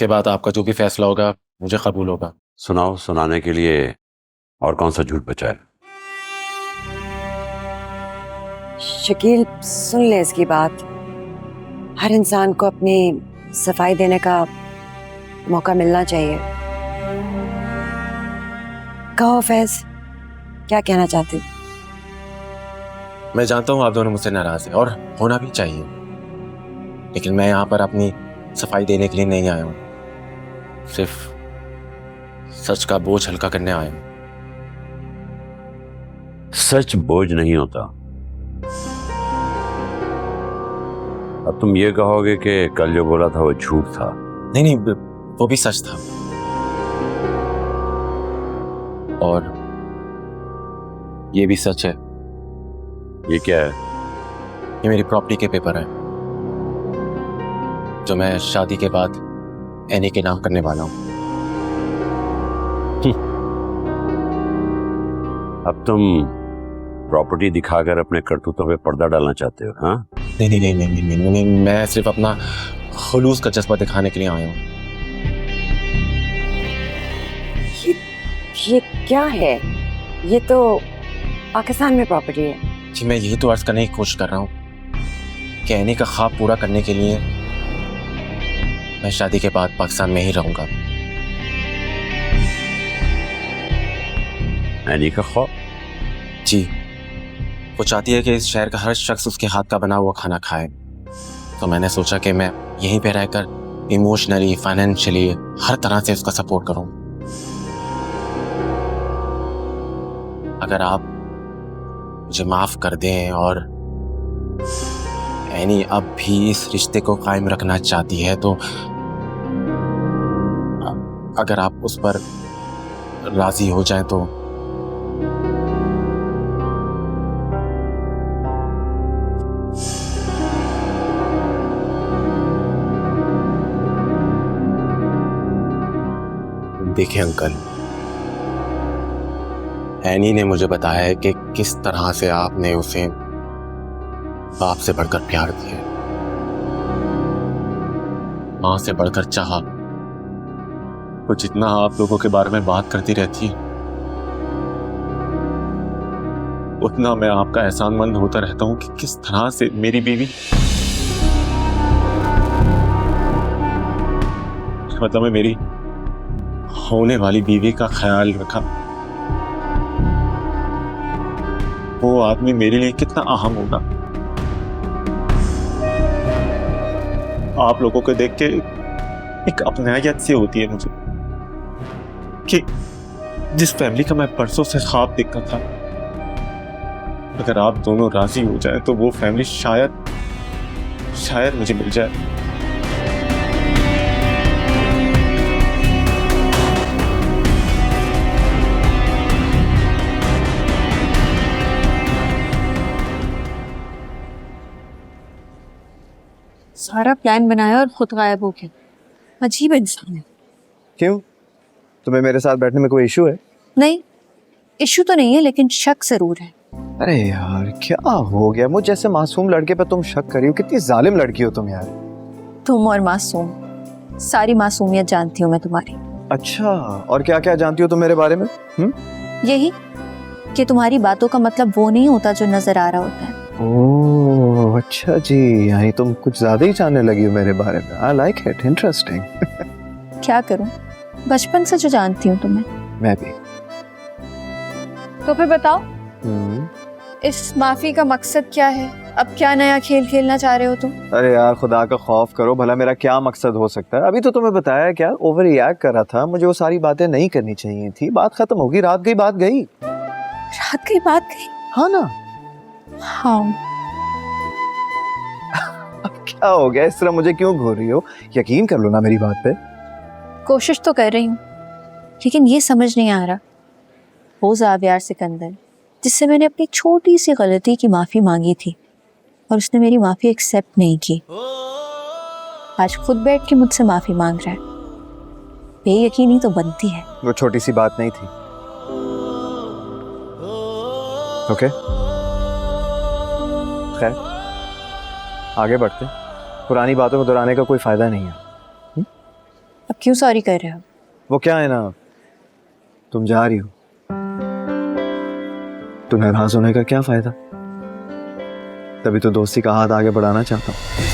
इसके बाद आपका जो भी फैसला होगा मुझे कबूल होगा। सुनाओ, सुनाने के लिए और कौन सा झूठ बचा है? शकील, सुन ले इसकी बात। हर इंसान को अपनी सफाई देने का मौका मिलना चाहिए। कहो फैज, क्या कहना चाहते हो? मैं जानता हूँ आप दोनों मुझसे नाराज हैं और होना भी चाहिए, लेकिन मैं यहाँ पर अपनी सफाई देने के लिए नहीं आया हूँ, सिर्फ सच का बोझ हल्का करने आया हूँ। सच बोझ नहीं होता। अब तुम ये कहोगे कि कल जो बोला था वो झूठ था? नहीं नहीं, वो भी सच था। और ये भी सच है। ये क्या है? ये मेरी प्रॉपर्टी के पेपर है जो मैं शादी के बाद एनी के नाम करने वाला हूँ। अब तुम प्रॉपर्टी दिखाकर अपने करतूतों पे पर्दा डालना चाहते हो? हाँ, नहीं नहीं नहीं नहीं नहीं, नहीं, नहीं, मैं सिर्फ अपना खुलूस का जज्बा दिखाने के लिए आया हूँ। ये क्या है? ये तो पाकिस्तान में प्रॉपर्टी है। जी, मैं यही तो अर्ज करने की कोशिश कर रहा हूँ कि एनी का ख्वाब पूरा करने के लिए मैं शादी के बाद पाकिस्तान में ही रहूंगा। एनी का ख्वाब? जी, वो चाहती है कि इस शहर का हर शख्स उसके हाथ का बना हुआ खाना खाए, तो मैंने सोचा कि मैं यहीं पे रहकर इमोशनली, फाइनेंशियली हर तरह से उसका सपोर्ट करूं। अगर आप मुझे माफ कर दें और एनी अब भी इस रिश्ते को कायम रखना चाहती है, तो अगर आप उस पर राजी हो जाएं तो देखिए अंकल, एनी ने मुझे बताया है कि किस तरह से आपने उसे बाप से बढ़कर प्यार किया, मां से बढ़कर चाहा। वो जितना आप लोगों के बारे में बात करती रहती है, उतना मैं आपका एहसानमंद होता रहता हूं कि किस तरह से मेरी बीवी, मतलब मैं मेरी होने वाली बीवी का ख्याल रखा। वो आदमी मेरे लिए कितना अहम होगा। आप लोगों को देख के एक अपनायत सी होती है मुझे कि जिस फैमिली का मैं परसों से ख्वाब देखता था, अगर आप दोनों राजी हो जाए तो वो फैमिली शायद मुझे मिल जाए। सारा प्लान बनाया और खुद गायब हो गया। अजीब इंसान है। क्यों? तुम्हें मेरे साथ बैठने में कोई इशू है? नहीं, इशू तो नहीं है, लेकिन शक जरूर है। अरे यार, क्या हो गया? मुझ जैसे मासूम लड़के पे तुम शक कर रही हो? कितनी जालिम लड़की हो तुम यार। तुम और मासूम, सारी मासूमियत जानती हूँ मैं तुम्हारी। अच्छा, और क्या क्या जानती हो तुम मेरे बारे में? यही कि तुम्हारी बातों का मतलब वो नहीं होता जो नजर आ रहा होता है। ओह अच्छा जी, यानी तुम कुछ ज्यादा ही जानने लगी हो मेरे बारे में। I like it, interesting. क्या करूं, बचपन से जो जानती हूँ तुम्हें। मैं भी। तो फिर बताओ, इस माफी का मकसद क्या है? अब क्या नया खेल खेलना चाह रहे हो तुम? अरे यार, खुदा का खौफ करो, भला मेरा क्या मकसद हो सकता है? अभी तो तुम्हें बताया क्या, ओवर रिएक्ट कर रहा था। मुझे वो सारी बातें नहीं करनी चाहिए थी। बात खत्म होगी, रात गई बात गई। रात गई बात गई? हाँ ना। हाँ। अब क्या हो गया? इस तरह मुझे क्यों घूर रही हो? यकीन कर लो ना मेरी बात पे। कोशिश तो कर रही हूँ, लेकिन ये समझ नहीं आ रहा, वो ज़ावियार सिकंदर जिससे मैंने अपनी छोटी सी गलती की माफ़ी मांगी थी और उसने मेरी माफ़ी एक्सेप्ट नहीं की, आज खुद बैठ के मुझसे माफ़ी मांग रहा है। बेयकीनी तो बनती है। वो छोटी सी बात नहीं थी। ओके, खैर आगे बढ़ते। पुरानी बातों को दोहराने का कोई फायदा नहीं है। अब क्यों सॉरी कर रहे हो? वो क्या है ना, तुम जा रही हो तो नाराज होने का क्या फायदा। तभी तो दोस्ती का हाथ आगे बढ़ाना चाहता हूँ।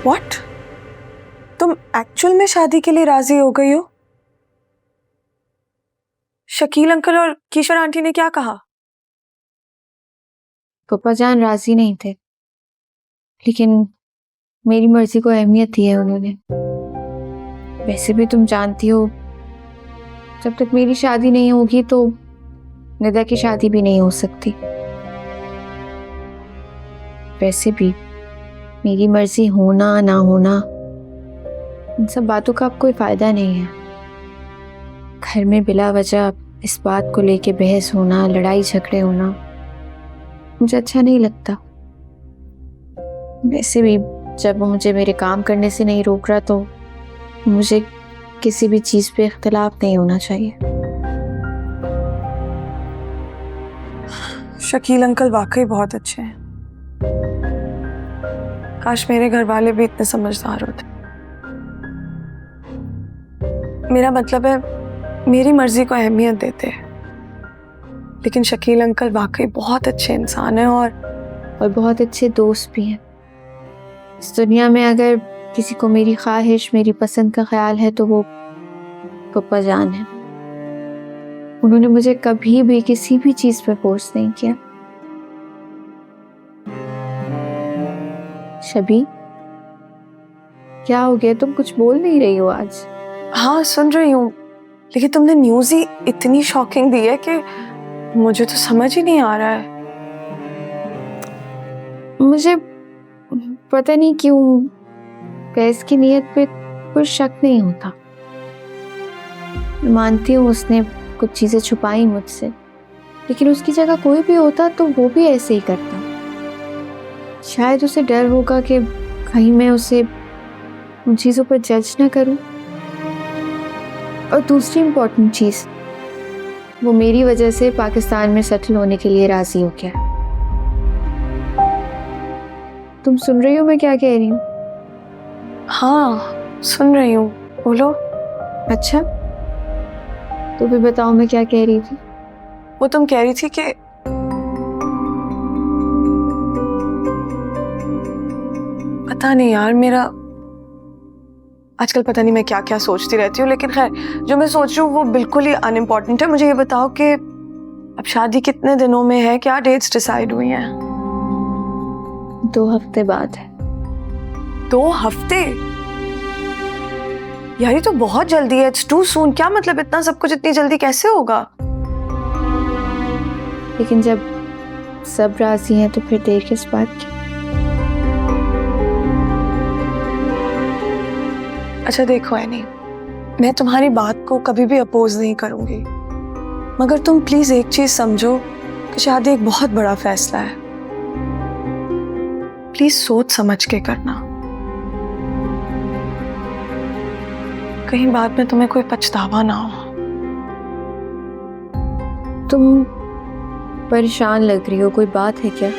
What? तुम एक्चुअल में शादी के लिए राजी हो गई हो? शकील अंकल और किशोर आंटी ने क्या कहा? पापा जान राजी नहीं थे, लेकिन मेरी मर्जी को अहमियत दी है उन्होंने। वैसे भी तुम जानती हो, जब तक मेरी शादी नहीं होगी तो निदा की शादी भी नहीं हो सकती। वैसे भी मेरी मर्जी होना ना होना, इन सब बातों का अब कोई फायदा नहीं है। घर में बिला वजह इस बात को लेके बहस होना, लड़ाई झगड़े होना मुझे अच्छा नहीं लगता। वैसे भी जब वो मुझे मेरे काम करने से नहीं रोक रहा तो मुझे किसी भी चीज पे इख्तिलाफ नहीं होना चाहिए। शकील अंकल वाकई बहुत अच्छे हैं। काश मेरे घर वाले भी इतने समझदार होते। मेरा मतलब है मेरी मर्जी को अहमियत देते हैं, लेकिन शकील अंकल वाकई बहुत अच्छे इंसान हैं और बहुत अच्छे दोस्त भी हैं। इस दुनिया में अगर किसी को मेरी ख्वाहिश, मेरी पसंद का ख्याल है तो वो पप्पा जान है। उन्होंने मुझे कभी भी किसी भी चीज पे फोर्स नहीं किया। शबी, क्या हो गया? तुम कुछ बोल नहीं रही हो आज। हाँ सुन रही हूँ, लेकिन तुमने न्यूज़ ही इतनी शॉकिंग दी है कि मुझे तो समझ ही नहीं आ रहा है। मुझे पता नहीं क्यों कैस की नीयत पे कोई शक नहीं होता। मानती हूँ उसने कुछ चीजें छुपाई मुझसे, लेकिन उसकी जगह कोई भी होता तो वो भी ऐसे ही करता। शायद उसे डर होगा कि कहीं मैं उसे उन चीजों पर जज ना करूं। और दूसरी इम्पोर्टेंट चीज, वो मेरी वजह से पाकिस्तान में सेटल होने के लिए राजी हो गया। तुम सुन रही हो मैं क्या कह रही हूँ? हाँ सुन रही हूँ, बोलो। अच्छा, तो फिर बताओ मैं क्या कह रही थी। वो तुम कह रही थी कि पता नहीं यार, मेरा आजकल पता नहीं मैं क्या क्या सोचती रहती हूँ, लेकिन खैर जो मैं सोच रही हूँ वो बिल्कुल ही अनइम्पोर्टेंट है। मुझे ये बताओ कि अब शादी कितने दिनों में है, क्या डेट्स डिसाइड हुई हैं? 2 हफ्ते बाद है। 2 हफ्ते? यार ये तो बहुत जल्दी है, इट्स टू सून। क्या मतलब इतना सब कुछ इतनी जल्दी कैसे होगा? लेकिन जब सब राजी हैं तो फिर देर किस बात की? अच्छा देखो एनी, मैं तुम्हारी बात को कभी भी अपोज नहीं करूंगी, मगर तुम प्लीज एक चीज समझो कि शादी एक बहुत बड़ा फैसला है। प्लीज सोच समझ के करना, कहीं बाद में तुम्हें कोई पछतावा ना हो। तुम परेशान लग रही हो, कोई बात है क्या?